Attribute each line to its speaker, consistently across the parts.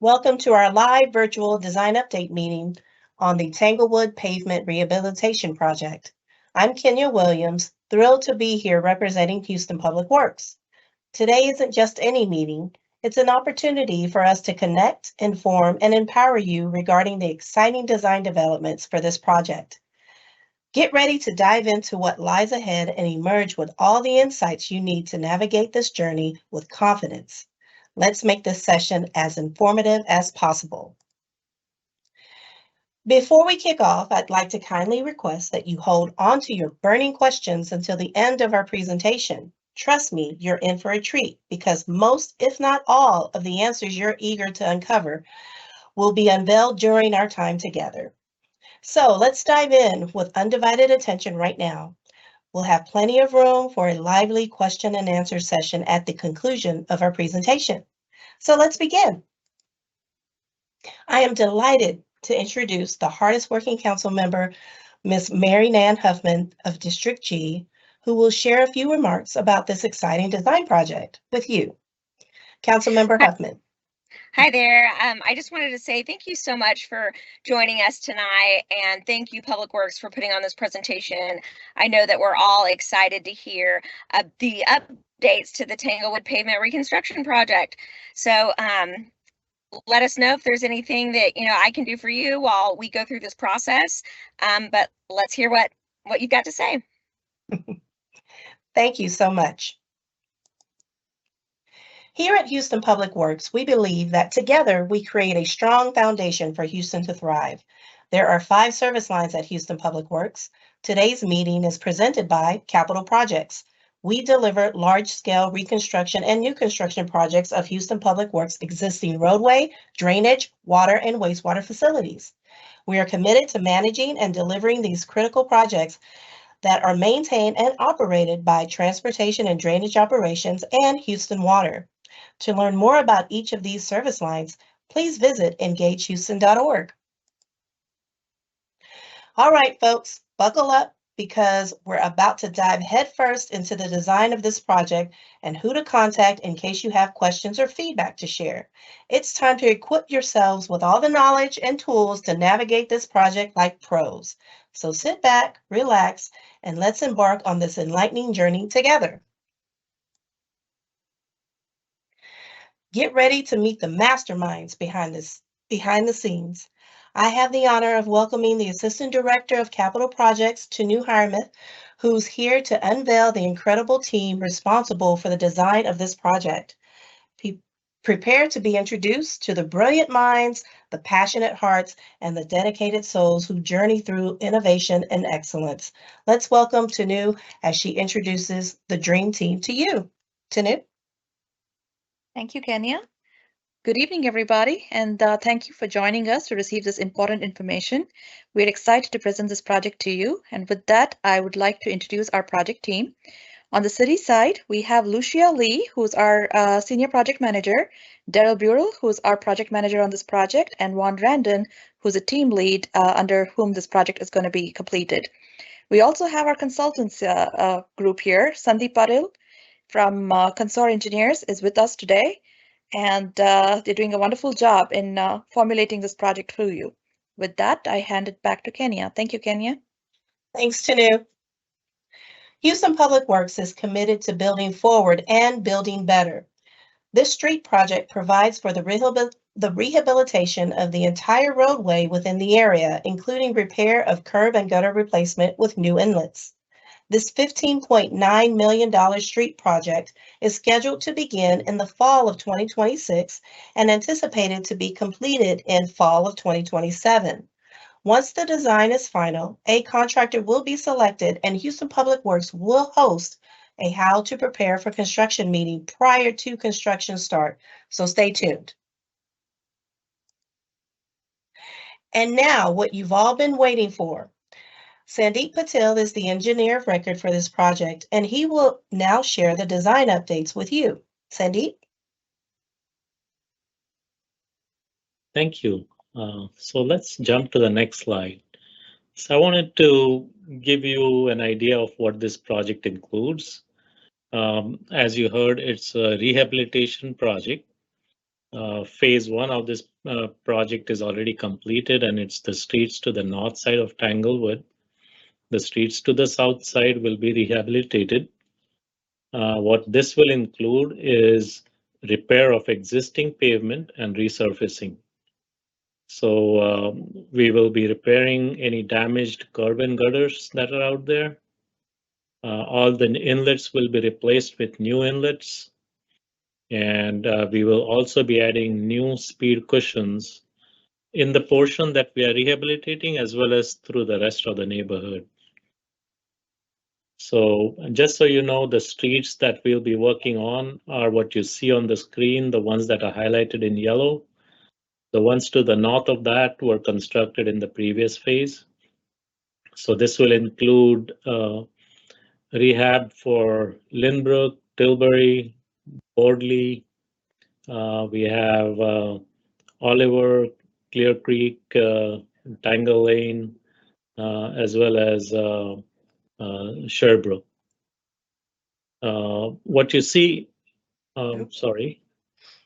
Speaker 1: Welcome to our live virtual design update meeting on the Tanglewood Pavement Rehabilitation Project. I'm Kenya Williams, thrilled to be here representing Houston Public Works. Today isn't just any meeting, it's an opportunity for us to connect, inform, and empower you regarding the exciting design developments for this project. Get ready to dive into what lies ahead and emerge with all the insights you need to navigate this journey with confidence. Let's make this session as informative as possible. Before we kick off, I'd like to kindly request that you hold on to your burning questions until the end of our presentation. Trust me, you're in for a treat because most, if not all, of the answers you're eager to uncover will be unveiled during our time together. So let's dive in with undivided attention right now. We'll have plenty of room for a lively question and answer session at the conclusion of our presentation. So let's begin. I am delighted to introduce the hardest working council member, Ms. Mary Nan Huffman of District G, who will share a few remarks about this exciting design project with you. Councilmember Huffman.
Speaker 2: Hi there. I just wanted to say thank you so much for joining us tonight, and thank you, Public Works, for putting on this presentation. I know that we're all excited to hear the updates to the Tanglewood Pavement Reconstruction Project. So let us know if there's anything that I can do for you while we go through this process. But let's hear what you've got to say.
Speaker 1: Thank you so much. Here at Houston Public Works, we believe that together we create a strong foundation for Houston to thrive. There are 5 service lines at Houston Public Works. Today's meeting is presented by Capital Projects. We deliver large-scale reconstruction and new construction projects of Houston Public Works' existing roadway, drainage, water, and wastewater facilities. We are committed to managing and delivering these critical projects that are maintained and operated by Transportation and Drainage Operations and Houston Water. To learn more about each of these service lines, please visit engagehouston.org. All right, folks, buckle up because we're about to dive headfirst into the design of this project and who to contact in case you have questions or feedback to share. It's time to equip yourselves with all the knowledge and tools to navigate this project like pros. So sit back, relax, and let's embark on this enlightening journey together. Get ready to meet the masterminds behind the scenes. I have the honor of welcoming the Assistant Director of Capital Projects, Tanu Hiremith, who's here to unveil the incredible team responsible for the design of this project. Prepare to be introduced to the brilliant minds, the passionate hearts, and the dedicated souls who journey through innovation and excellence. Let's welcome Tanu as she introduces the dream team to you. Tanu?
Speaker 3: Thank you, Kenya. Good evening, everybody, and thank you for joining us to receive this important information. We're excited to present this project to you, and with that, I would like to introduce our project team. On the city side, we have Lucia Lee, who's our Senior Project Manager, Daryl Burrell, who's our Project Manager on this project, and Juan Randon, who's a team lead under whom this project is going to be completed. We also have our consultants group here. Sandeep Patil from Consor Engineers is with us today, and they're doing a wonderful job in formulating this project for you. With that, I hand it back to Kenya. Thank you, Kenya.
Speaker 1: Thanks, Tanu. Houston Public Works is committed to building forward and building better. This street project provides for the rehabilitation of the entire roadway within the area, including repair of curb and gutter replacement with new inlets. This $15.9 million street project is scheduled to begin in the fall of 2026 and anticipated to be completed in fall of 2027. Once the design is final, a contractor will be selected and Houston Public Works will host a how to prepare for construction meeting prior to construction start. So stay tuned. And now what you've all been waiting for. Sandeep Patil is the engineer of record for this project, and he will now share the design updates with you. Sandeep?
Speaker 4: Thank you. So let's jump to the next slide. So I wanted to give you an idea of what this project includes. As you heard, it's a rehabilitation project Phase 1 of this project is already completed, and it's the streets to the north side of Tanglewood. The streets to the south side will be rehabilitated. What this will include is repair of existing pavement and resurfacing. So we will be repairing any damaged curb and gutters that are out there. All the inlets will be replaced with new inlets. And we will also be adding new speed cushions in the portion that we are rehabilitating, as well as through the rest of the neighborhood. So just so you know, the streets that we'll be working on are what you see on the screen, the ones that are highlighted in yellow. The ones to the north of that were constructed in the previous phase. So this will include rehab for Lynbrook, Tilbury, Bordley. We have Oliver, Clear Creek, Tangle Lane, as well as Sherbrooke. What you see, sorry.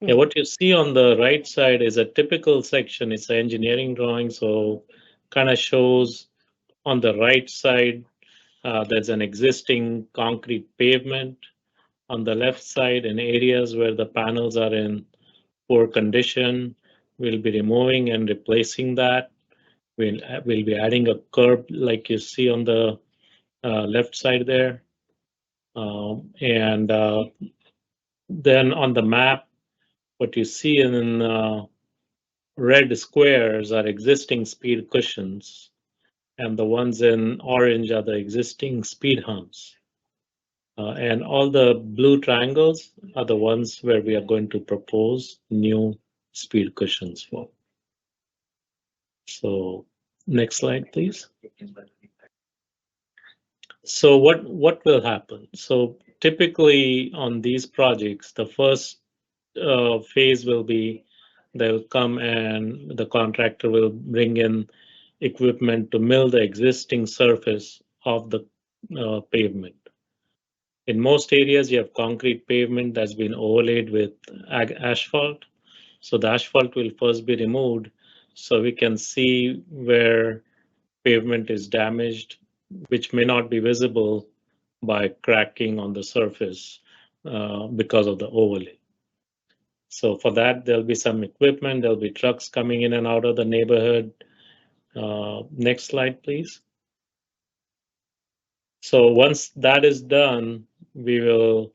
Speaker 4: Yeah, what you see on the right side is a typical section. It's an engineering drawing, so kind of shows on the right side, there's an existing concrete pavement. On the left side, in areas where the panels are in poor condition, we'll be removing and replacing that. We'll be adding a curb like you see on the left side there. And then on the map, what you see in red squares are existing speed cushions, and the ones in orange are the existing speed humps. And all the blue triangles are the ones where we are going to propose new speed cushions for. So next slide, please. So what will happen? So typically on these projects, the first phase will be they'll come and the contractor will bring in equipment to mill the existing surface of the pavement. In most areas, you have concrete pavement that's been overlaid with asphalt. So the asphalt will first be removed so we can see where pavement is damaged, which may not be visible by cracking on the surface because of the overlay. So for that, there'll be some equipment, there'll be trucks coming in and out of the neighborhood. Next slide, please. So once that is done, we will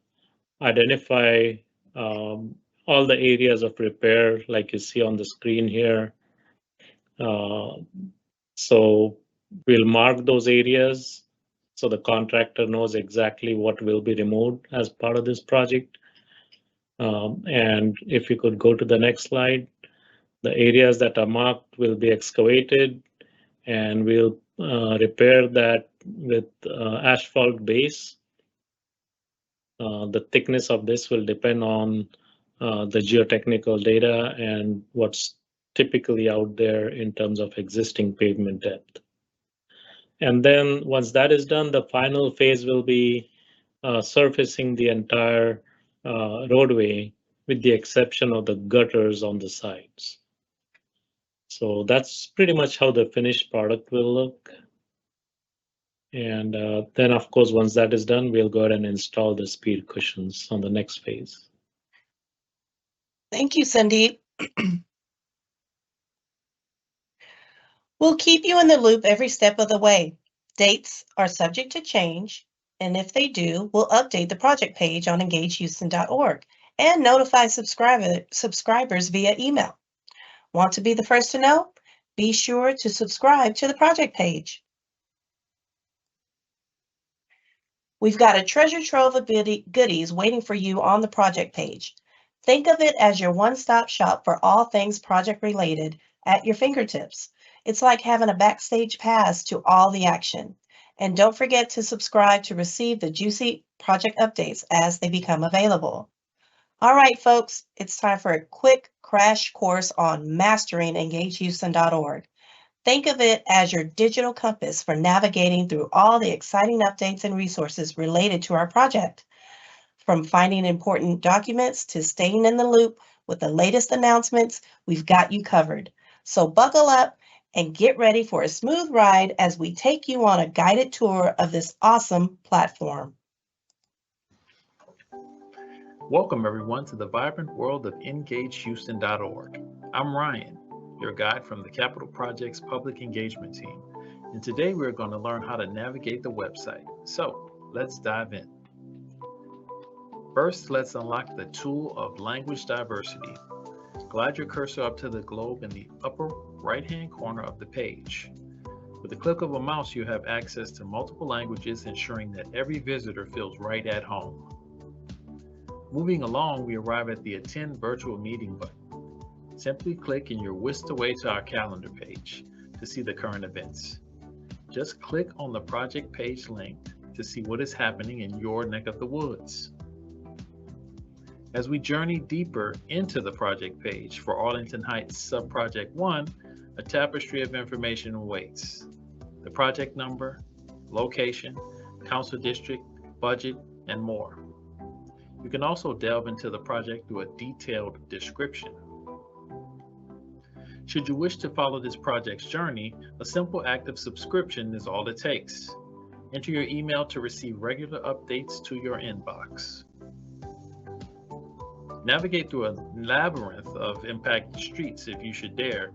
Speaker 4: identify all the areas of repair like you see on the screen here. So we'll mark those areas so the contractor knows exactly what will be removed as part of this project. And if you could go to the next slide, the areas that are marked will be excavated, and we'll repair that with asphalt base. The thickness of this will depend on the geotechnical data and what's typically out there in terms of existing pavement depth. And then once that is done, the final phase will be surfacing the entire roadway with the exception of the gutters on the sides. So that's pretty much how the finished product will look. And then, of course, once that is done, we'll go ahead and install the speed cushions on the next phase.
Speaker 1: Thank you, Sandeep. We'll keep you in the loop every step of the way. Dates are subject to change, and if they do, we'll update the project page on engagehouston.org and notify subscribers via email. Want to be the first to know? Be sure to subscribe to the project page. We've got a treasure trove of goodies waiting for you on the project page. Think of it as your one-stop shop for all things project related at your fingertips. It's like having a backstage pass to all the action. And don't forget to subscribe to receive the juicy project updates as they become available. All right, folks, it's time for a quick crash course on mastering engagehouston.org. Think of it as your digital compass for navigating through all the exciting updates and resources related to our project. From finding important documents to staying in the loop With the latest announcements, we've got you covered. So buckle up and get ready for a smooth ride as we take you on a guided tour of this awesome platform.
Speaker 5: Welcome everyone to the vibrant world of EngageHouston.org. I'm Ryan, your guide from the Capital Project's Public Engagement Team, and today we're going to learn how to navigate the website. So let's dive in. First, let's unlock the tool of language diversity. Glide your cursor up to the globe in the upper right-hand corner of the page. With the click of a mouse, you have access to multiple languages, ensuring that every visitor feels right at home. Moving along, we arrive at the Attend Virtual Meeting button. Simply click and you're whisked away to our calendar page to see the current events. Just click on the project page link to see what is happening in your neck of the woods. As we journey deeper into the project page for Arlington Heights Subproject 1, a tapestry of information awaits. The project number, location, council district, budget, and more. You can also delve into the project through a detailed description. Should you wish to follow this project's journey, a simple act of subscription is all it takes. Enter your email to receive regular updates to your inbox. Navigate through a labyrinth of impacted streets if you should dare.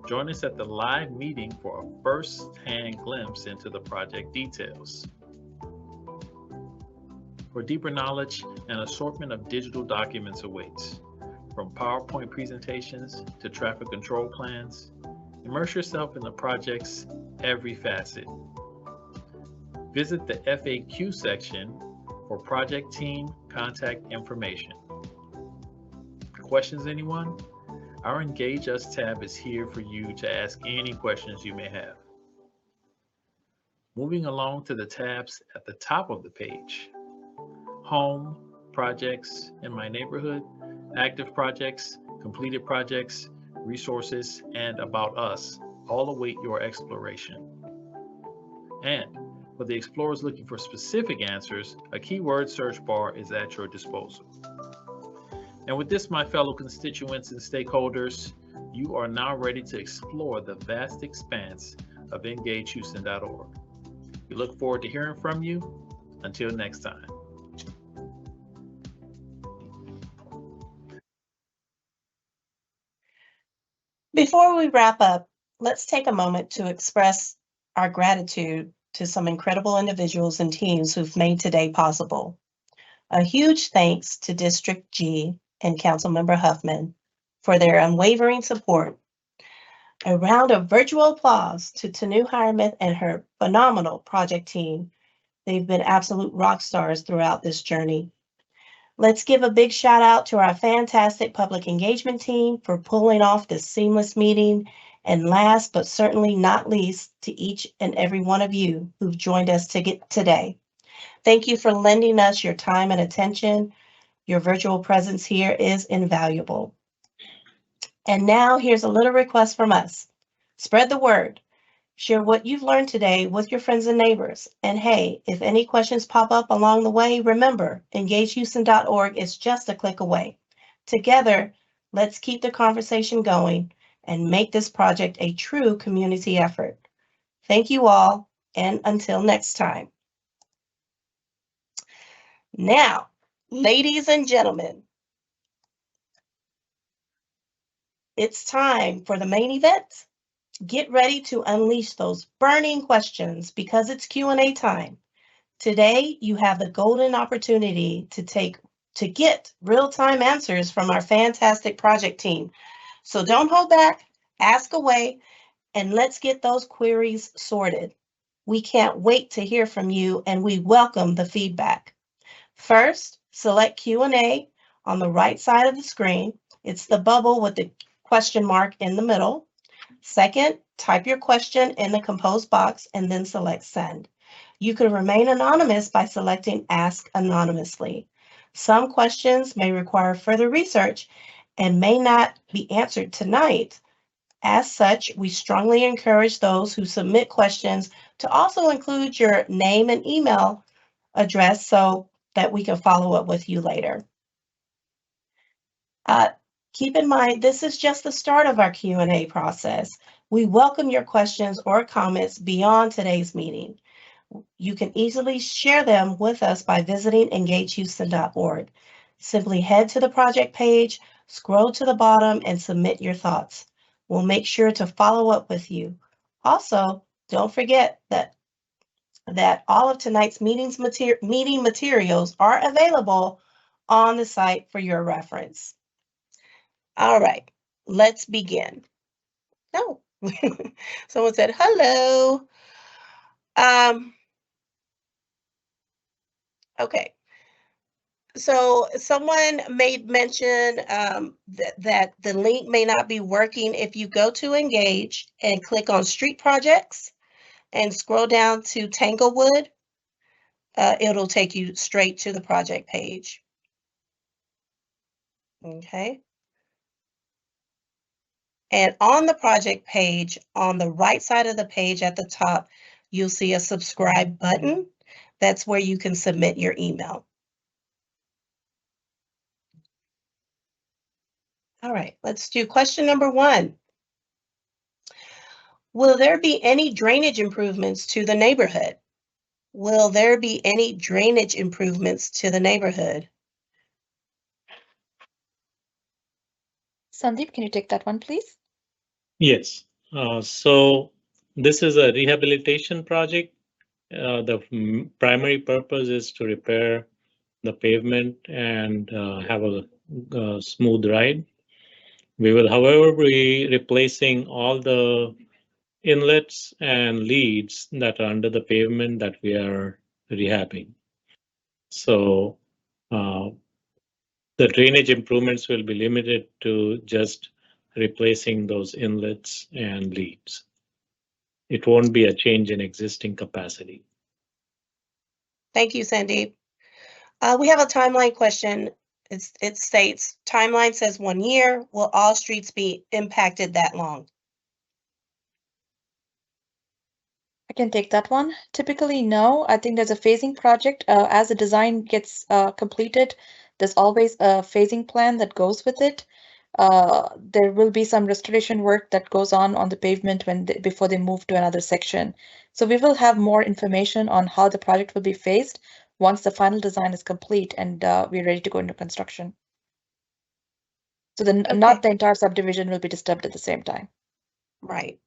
Speaker 5: Join us at the live meeting for a first-hand glimpse into the project details. For deeper knowledge, an assortment of digital documents awaits. From PowerPoint presentations to traffic control plans, immerse yourself in the project's every facet. Visit the FAQ section for project team contact information. Questions, anyone? Our Engage Us tab is here for you to ask any questions you may have. Moving along to the tabs at the top of the page. Home, projects in my neighborhood, active projects, completed projects, resources, and about us all await your exploration. And for the explorers looking for specific answers, a keyword search bar is at your disposal. And with this, my fellow constituents and stakeholders, you are now ready to explore the vast expanse of EngageHouston.org. We look forward to hearing from you. Until next time.
Speaker 1: Before we wrap up, let's take a moment to express our gratitude to some incredible individuals and teams who've made today possible. A huge thanks to District G and Councilmember Huffman for their unwavering support. A round of virtual applause to Tanu Hiremith and her phenomenal project team. They've been absolute rock stars throughout this journey. Let's give a big shout out to our fantastic public engagement team for pulling off this seamless meeting. And last but certainly not least, to each and every one of you who've joined us today. Thank you for lending us your time and attention. Your virtual presence here is invaluable. And now here's a little request from us. Spread the word. Share what you've learned today with your friends and neighbors. And hey, if any questions pop up along the way, remember, EngageHouston.org is just a click away. Together, let's keep the conversation going and make this project a true community effort. Thank you all, and until next time. Now, ladies and gentlemen, it's time for the main event. Get ready to unleash those burning questions because it's Q&A time. Today, you have the golden opportunity to get real-time answers from our fantastic project team. So don't hold back, ask away, and let's get those queries sorted. We can't wait to hear from you, and we welcome the feedback. First, select Q&A on the right side of the screen. It's the bubble with the question mark in the middle. Second, type your question in the compose box and then select send. You can remain anonymous by selecting ask anonymously. Some questions may require further research and may not be answered tonight. As such, we strongly encourage those who submit questions to also include your name and email address so that we can follow up with you later. Keep in mind, this is just the start of our Q&A process. We welcome your questions or comments beyond today's meeting. You can easily share them with us by visiting engagehouston.org. Simply head to the project page, scroll to the bottom, and submit your thoughts. We'll make sure to follow up with you. Also, don't forget that all of tonight's meeting materials are available on the site for your reference. All right, let's begin. No, someone said hello. Okay. So someone made mention that the link may not be working. If you go to Engage and click on Street Projects and scroll down to Tanglewood, it'll take you straight to the project page. Okay. And on the project page, on the right side of the page at the top, you'll see a subscribe button. That's where you can submit your email. All right, let's do question number 1. Will there be any drainage improvements to the neighborhood? Will there be any drainage improvements to the neighborhood?
Speaker 3: Sandeep, can you take that one, please?
Speaker 4: Yes. So this is a rehabilitation project. The primary purpose is to repair the pavement and have a smooth ride. We will, however, be replacing all the inlets and leads that are under the pavement that we are rehabbing. So the drainage improvements will be limited to just replacing those inlets and leads. It won't be a change in existing capacity.
Speaker 1: Thank you, Sandeep. We have a timeline question. It states, timeline says 1 year. Will all streets be impacted that long?
Speaker 3: I can take that one. Typically, no. I think there's a phasing project. As the design gets completed, there's always a phasing plan that goes with it. There will be some restoration work that goes on the pavement before they move to another section. So we will have more information on how the project will be phased once the final design is complete and we're ready to go into construction. So not the entire subdivision will be disturbed at the same time.
Speaker 1: Right.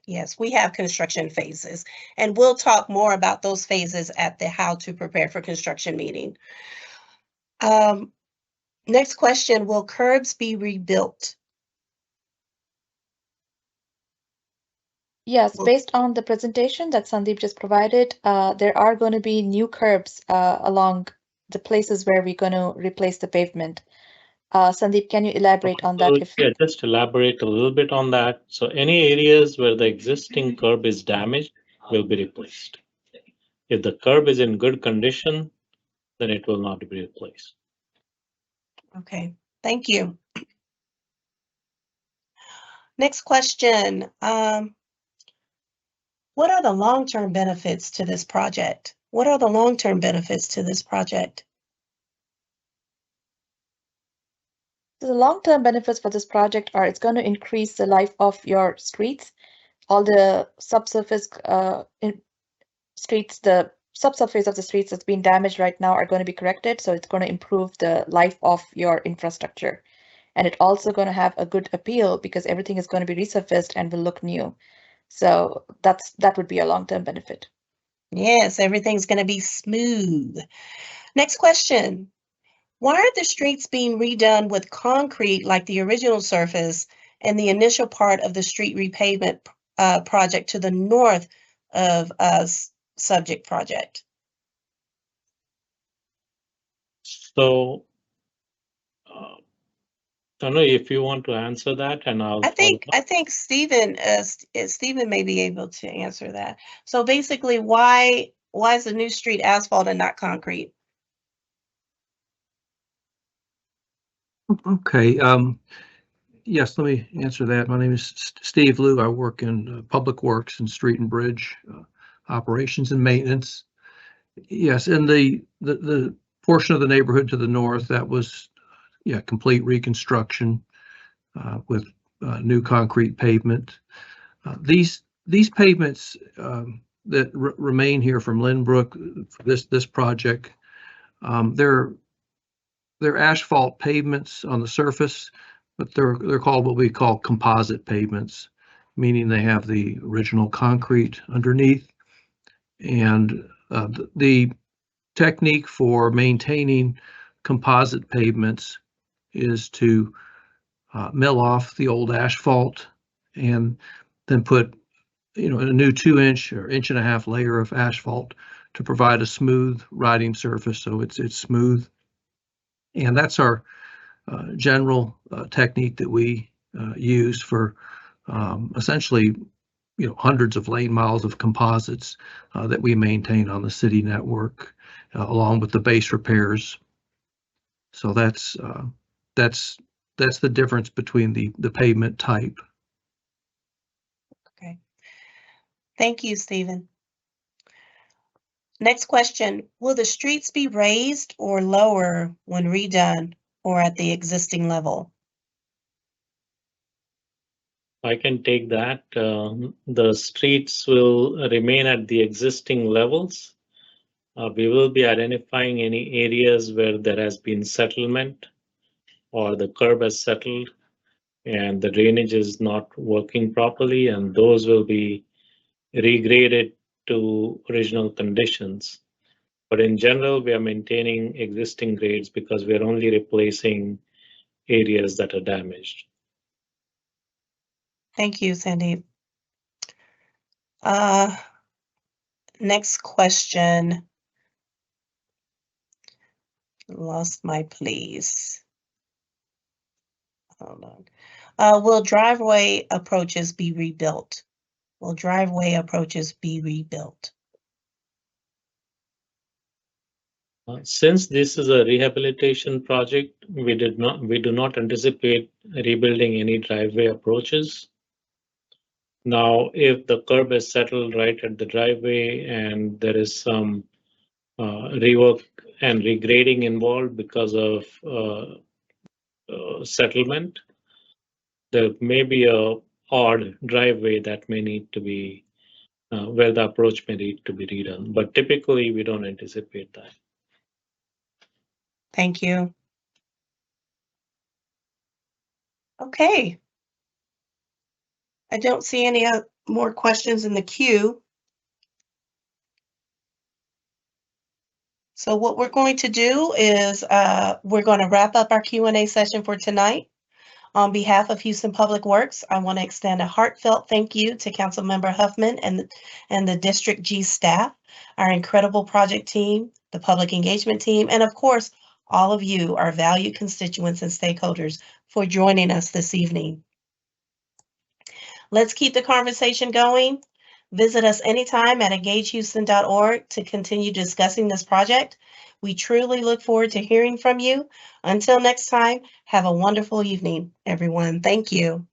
Speaker 1: Yes, we have construction phases, and we'll talk more about those phases at the How to Prepare for Construction meeting. Next question, will curbs be rebuilt?
Speaker 3: Yes, based on the presentation that Sandeep just provided, there are going to be new curbs along the places where we're going to replace the pavement. Sandeep, can you elaborate on that?
Speaker 4: Yeah, just elaborate a little bit on that. So any areas where the existing curb is damaged will be replaced. If the curb is in good condition, then it will not be replaced.
Speaker 1: Okay, thank you. Next question. What are the long-term benefits to this project? What are the long-term benefits to this project?
Speaker 3: So the long-term benefits for this project are it's going to increase the life of your streets. All the subsurface streets, the subsurface of the streets that's been damaged right now are going to be corrected. So it's going to improve the life of your infrastructure. And it's also going to have a good appeal because everything is going to be resurfaced and will look new. So that would be a long-term benefit.
Speaker 1: Yes, everything's going to be smooth. Next question. Why are the streets being redone with concrete like the original surface and the initial part of the street repavement project to the north of subject project?
Speaker 4: So I don't know if you want to answer that, and I
Speaker 1: think Stephen may be able to answer that. So basically, why is the new street asphalt and not concrete?
Speaker 6: Okay. Yes, let me answer that. My name is Steve Liu. I work in public works and street and bridge operations and maintenance. Yes, in the portion of the neighborhood to the north, that was complete reconstruction. with new concrete pavement. These pavements that remain here from Lynbrook for this project, they're asphalt pavements on the surface, but they're called what we call composite pavements, meaning they have the original concrete underneath. And the technique for maintaining composite pavements is to mill off the old asphalt and then put a new 2-inch or 1.5-inch layer of asphalt to provide a smooth riding surface, so it's smooth. And that's our general technique that we use for essentially hundreds of lane miles of composites that we maintain on the city network, along with the base repairs. So that's the difference between the pavement type.
Speaker 1: Okay. Thank you, Stephen. Next question, will the streets be raised or lower when redone or at the existing level?
Speaker 4: I can take that. The streets will remain at the existing levels. We will be identifying any areas where there has been settlement or the curb has settled and the drainage is not working properly, and those will be regraded to original conditions. But in general, we are maintaining existing grades because we are only replacing areas that are damaged.
Speaker 1: Thank you, Sandeep. Next question. Lost my place. Hold on. Will driveway approaches be rebuilt? Will driveway approaches be rebuilt?
Speaker 4: Since this is a rehabilitation project, we do not anticipate rebuilding any driveway approaches. Now, if the curb is settled right at the driveway and there is some rework and regrading involved because of settlement, there may be a odd driveway that may need to be where the approach may need to be redone, but typically we don't anticipate that.
Speaker 1: Thank you. Okay. I don't see any more questions in the queue. So what we're going to do is we're going to wrap up our Q&A session for tonight. On behalf of Houston Public Works, I want to extend a heartfelt thank you to Councilmember Huffman and the District G staff, our incredible project team, the public engagement team, and of course, all of you, our valued constituents and stakeholders, for joining us this evening. Let's keep the conversation going. Visit us anytime at engagehouston.org to continue discussing this project. We truly look forward to hearing from you. Until next time, have a wonderful evening, everyone. Thank you.